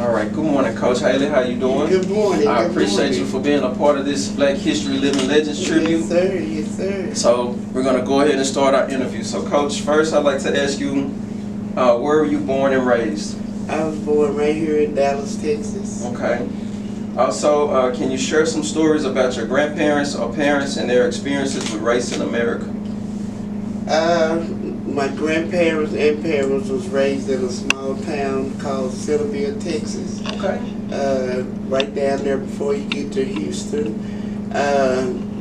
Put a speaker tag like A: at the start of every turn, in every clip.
A: All right. Good morning, Coach Hailey. How you doing?
B: Good morning.
A: I appreciate you for being a part of this Black History Living Legends tribute.
B: Yes, sir. Yes, sir.
A: So we're gonna go ahead and start our interview. So, Coach, first I'd like to ask you, where were you born and raised?
B: I was born right here in Dallas, Texas.
A: Okay. Also, can you share some stories about your grandparents or parents and their experiences with race in America?
B: My grandparents and parents was raised in a small town called Centerville, Texas.
A: Okay.
B: Right down there before you get to Houston.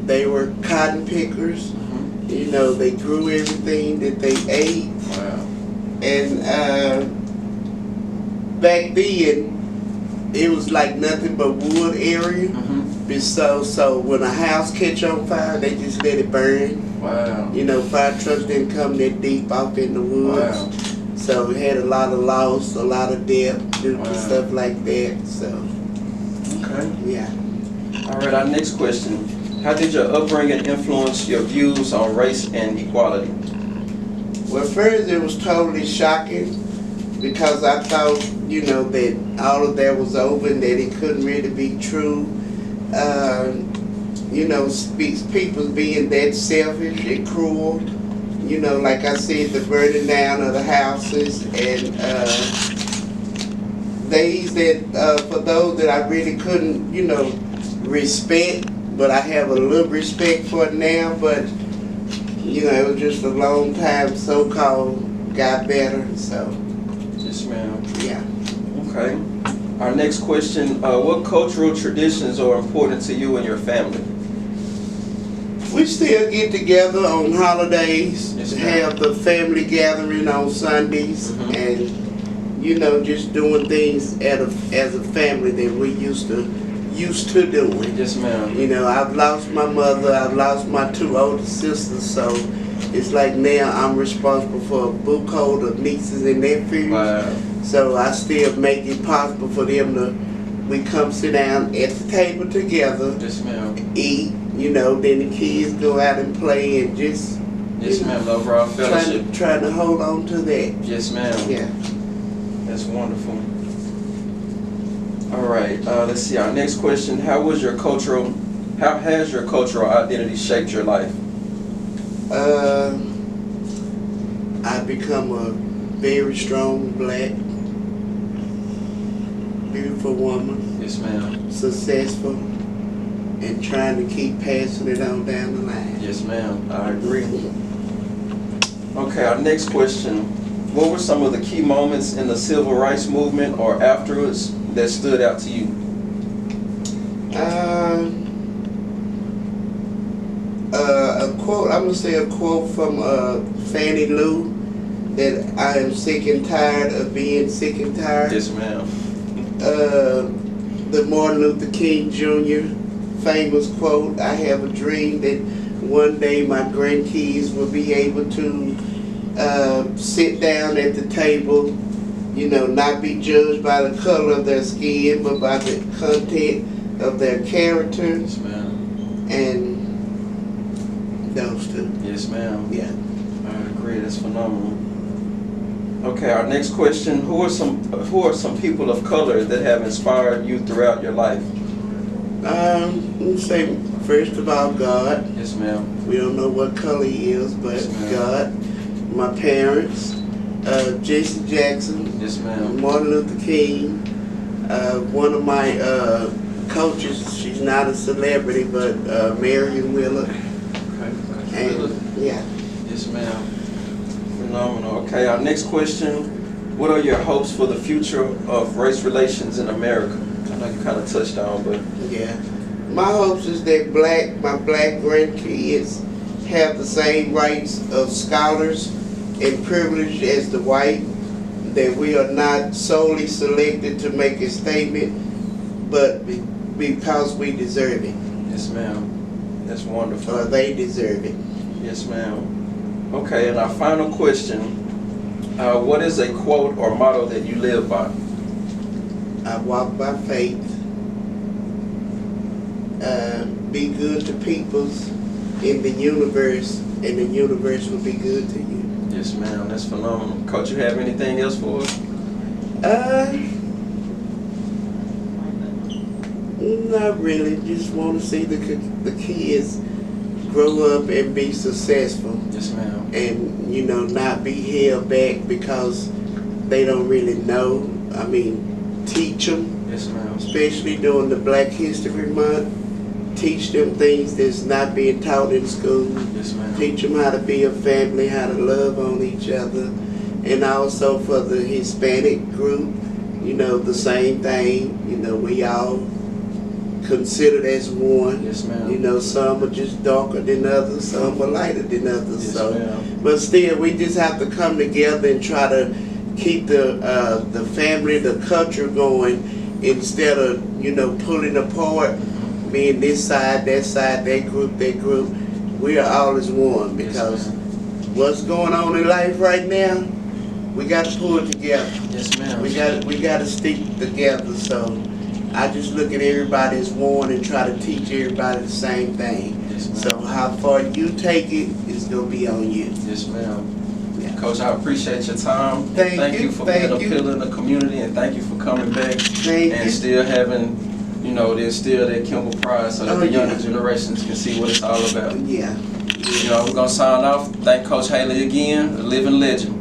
B: They were cotton pickers.
A: Mm-hmm.
B: You know, they grew everything that they ate.
A: Wow.
B: And back then, it was like nothing but wood area.
A: Mm-hmm.
B: So when a house catch on fire, they just let it burn.
A: Wow.
B: You know, fire trucks didn't come that deep off in the woods.
A: Wow.
B: So it had a lot of loss, a lot of death,
A: Wow.
B: stuff like that. So,
A: Okay.
B: yeah.
A: All right. Our next question: how did your upbringing influence your views on race and equality?
B: Well, first it was totally shocking because I thought, you know, that all of that was over and that it couldn't really be true. You know, people being that selfish and cruel. You know, like I said, the burning down of the houses and for those that I really couldn't, you know, respect, but I have a little respect for it now, but, you know, it was just a long time so-called got better, so.
A: Yes, ma'am.
B: Yeah.
A: Okay. Our next question: what cultural traditions are important to you and your family?
B: We still get together on holidays,
A: Yes, ma'am.
B: have the family gathering on Sundays,
A: Mhm.
B: and, you know, just doing things as a family that we used to doing.
A: Yes, ma'am.
B: You know, I've lost my mother, I've lost my two older sisters, so it's like now I'm responsible for a boatload of nieces and nephews.
A: Wow.
B: So I still make it possible for them we come sit down at the table together,
A: Yes, ma'am.
B: eat, you know, then the kids go out and play and just
A: Yes, ma'am. The overall fellowship.
B: trying to hold on to that.
A: Yes, ma'am.
B: Yeah.
A: That's wonderful. All right. Let's see. Our next question: how has your cultural identity shaped your life?
B: I become a very strong, black, beautiful woman,
A: Yes, ma'am.
B: successful, and trying to keep passing it on down the line.
A: Yes, ma'am. I agree. Okay. Our next question: what were some of the key moments in the civil rights movement or afterwards that stood out to you?
B: A quote, I'm going to say a quote from Fannie Lou, that I am sick and tired of being sick and tired.
A: Yes, ma'am.
B: The Martin Luther King Jr. famous quote, I have a dream that one day my grandkids will be able to sit down at the table, you know, not be judged by the color of their skin, but by the content of their character.
A: Yes, ma'am.
B: And those two.
A: Yes, ma'am.
B: Yeah.
A: I agree. That's phenomenal. Okay. Our next question: who are some people of color that have inspired you throughout your life?
B: Let me say, first of all, God.
A: Yes, ma'am.
B: We don't know what color he is, but
A: Yes, ma'am.
B: God. My parents, Jesse Jackson,
A: Yes, ma'am.
B: Martin Luther King, one of my coaches, she's not a celebrity, but Marion Wheeler.
A: Okay.
B: And yeah.
A: Yes, ma'am. Phenomenal. Okay. Our next question: what are your hopes for the future of race relations in America? I know you kind of touched on, but
B: Yeah. My hopes is that my black grandkids have the same rights of scholars and privilege as the white, that we are not solely selected to make a statement, but because we deserve it.
A: yes, ma'am. That's wonderful.
B: Or they deserve it.
A: Yes, ma'am. Okay, and our final question: what is a quote or motto that you live by?
B: I walk by faith. Be good to peoples in the universe, and the universe will be good to you.
A: Yes, ma'am. That's phenomenal. Coach, you have anything else for us?
B: Not really. Just want to see the kids grow up and be successful.
A: Yes, ma'am.
B: And, you know, not be held back because they don't really know. I mean, teach them.
A: Yes, ma'am.
B: Especially during the Black History Month. Teach them things that's not being taught in school.
A: Yes, ma'am.
B: Teach them how to be a family, how to love on each other. And also for the Hispanic group, you know, the same thing. You know, we all considered as one.
A: Yes, ma'am.
B: You know, some are just darker than others, some are lighter than others.
A: Yes,
B: So,
A: ma'am.
B: but still, we just have to come together and try to keep the family, the culture going, instead of, you know, pulling apart, being this side, that group, that group. We are all as one, because
A: Yes,
B: what's going on in life right now, we got to pull it together.
A: Yes, ma'am.
B: We got to stick together. So I just look at everybody as one and try to teach everybody the same thing.
A: Yes, ma'am.
B: So how far you take it is gonna be on you.
A: Yes, ma'am.
B: Yeah.
A: Coach, I appreciate your time.
B: Thank you,
A: for
B: thank
A: being
B: you.
A: a pillar in the community, and thank you for coming back
B: Thank
A: and
B: you.
A: still having, you know, there's still that Kimball pride so that
B: Oh,
A: the younger
B: yeah.
A: generations can see what it's all about.
B: Yeah.
A: You know, we're going to sign off. Thank Coach Hailey again, a living legend.